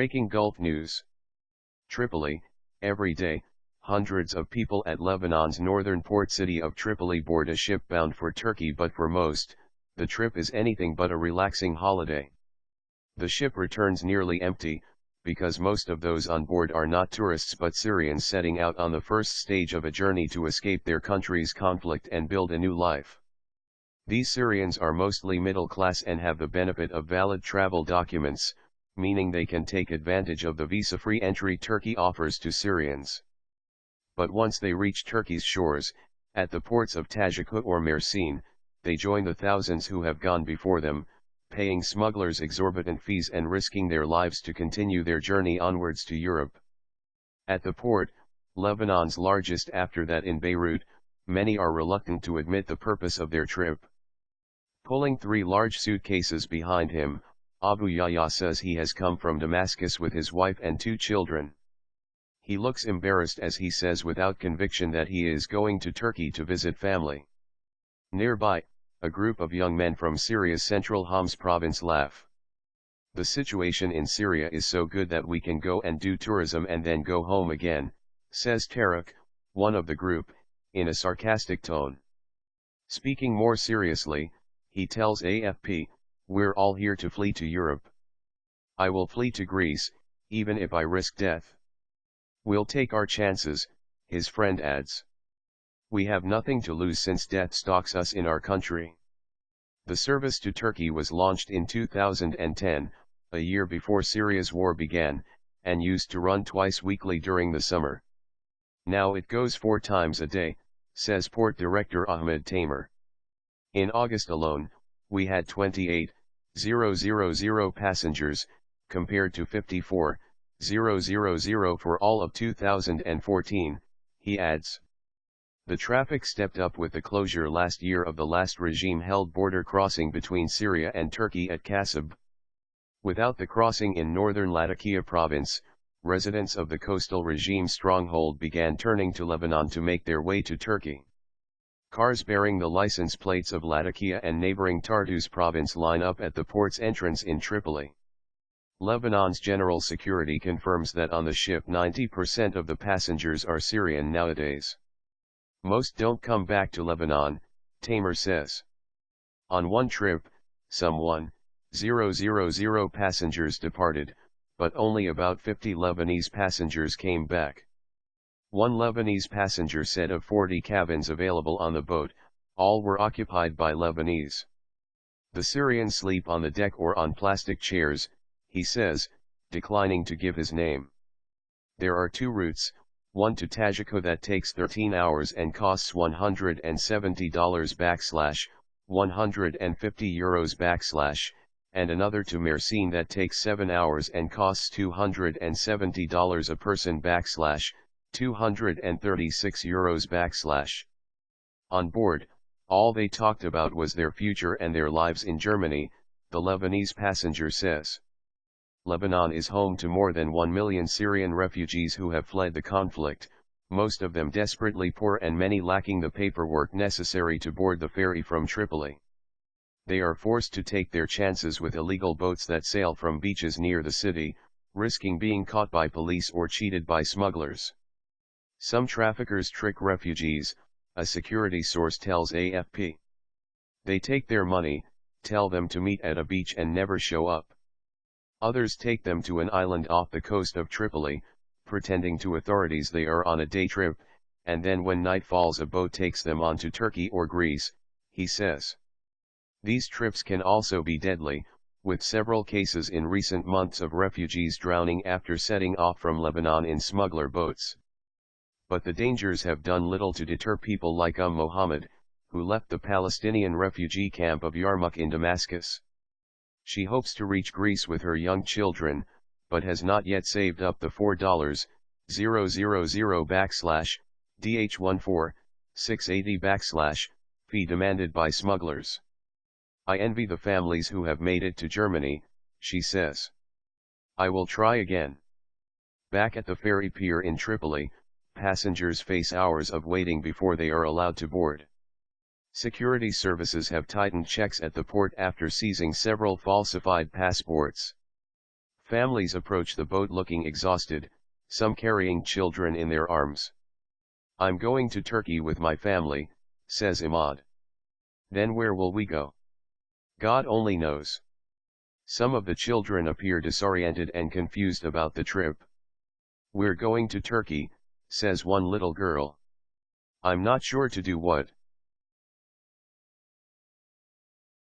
Breaking Gulf News. Tripoli, every day, hundreds of people at Lebanon's northern port city of Tripoli board a ship bound for Turkey, but for most, the trip is anything but a relaxing holiday. The ship returns nearly empty, because most of those on board are not tourists but Syrians setting out on the first stage of a journey to escape their country's conflict and build a new life. These Syrians are mostly middle class and have the benefit of valid travel documents, meaning they can take advantage of the visa-free entry Turkey offers to Syrians. But once they reach Turkey's shores, at the ports of Tajikut or Mersin, they join the thousands who have gone before them, paying smugglers exorbitant fees and risking their lives to continue their journey onwards to Europe. At the port, Lebanon's largest after that in Beirut, many are reluctant to admit the purpose of their trip. Pulling 3 large suitcases behind him, Abu Yahya says he has come from Damascus with his wife and 2 children. He looks embarrassed as he says without conviction that he is going to Turkey to visit family. Nearby, a group of young men from Syria's central Homs province laugh. The situation in Syria is so good that we can go and do tourism and then go home again, says Tarek, one of the group, in a sarcastic tone. Speaking more seriously, he tells AFP, "We're all here to flee to Europe. I will flee to Greece, even if I risk death. We'll take our chances," his friend adds. "We have nothing to lose since death stalks us in our country." The service to Turkey was launched in 2010, a year before Syria's war began, and used to run twice weekly during the summer. Now it goes 4 times a day, says Port Director Ahmed Tamer. In August alone, we had 28,000 passengers, compared to 54,000 for all of 2014, he adds. The traffic stepped up with the closure last year of the last regime-held border crossing between Syria and Turkey at Kasab. Without the crossing in northern Latakia province, residents of the coastal regime stronghold began turning to Lebanon to make their way to Turkey. Cars bearing the license plates of Latakia and neighboring Tartus province line up at the port's entrance in Tripoli. Lebanon's general security confirms that on the ship 90% of the passengers are Syrian nowadays. Most don't come back to Lebanon, Tamer says. On one trip, some 1,000 passengers departed, but only about 50 Lebanese passengers came back. One Lebanese passenger said of 40 cabins available on the boat, all were occupied by Lebanese. The Syrians sleep on the deck or on plastic chairs, he says, declining to give his name. There are 2 routes, one to Tajikut that takes 13 hours and costs $170 / €150 / and another to Mersin that takes 7 hours and costs $270 a person / €236 . On board, all they talked about was their future and their lives in Germany, the Lebanese passenger says. Lebanon is home to more than 1 million Syrian refugees who have fled the conflict, most of them desperately poor and many lacking the paperwork necessary to board the ferry from Tripoli. They are forced to take their chances with illegal boats that sail from beaches near the city, risking being caught by police or cheated by smugglers. Some traffickers trick refugees, a security source tells AFP. They take their money, tell them to meet at a beach and never show up. Others take them to an island off the coast of Tripoli, pretending to authorities they are on a day trip, and then when night falls a boat takes them on to Turkey or Greece, he says. These trips can also be deadly, with several cases in recent months of refugees drowning after setting off from Lebanon in smuggler boats. But the dangers have done little to deter people like Mohammed, who left the Palestinian refugee camp of Yarmouk in Damascus. She hopes to reach Greece with her young children, but has not yet saved up the $4,000 DH14,680 fee demanded by smugglers. I envy the families who have made it to Germany, she says. I will try again. Back at the ferry pier in Tripoli, passengers face hours of waiting before they are allowed to board. Security services have tightened checks at the port after seizing several falsified passports. Families approach the boat looking exhausted, some carrying children in their arms. "I'm going to Turkey with my family," says Imad. "Then where will we go?" "God only knows." Some of the children appear disoriented and confused about the trip. "We're going to Turkey," says one little girl. "I'm not sure to do what."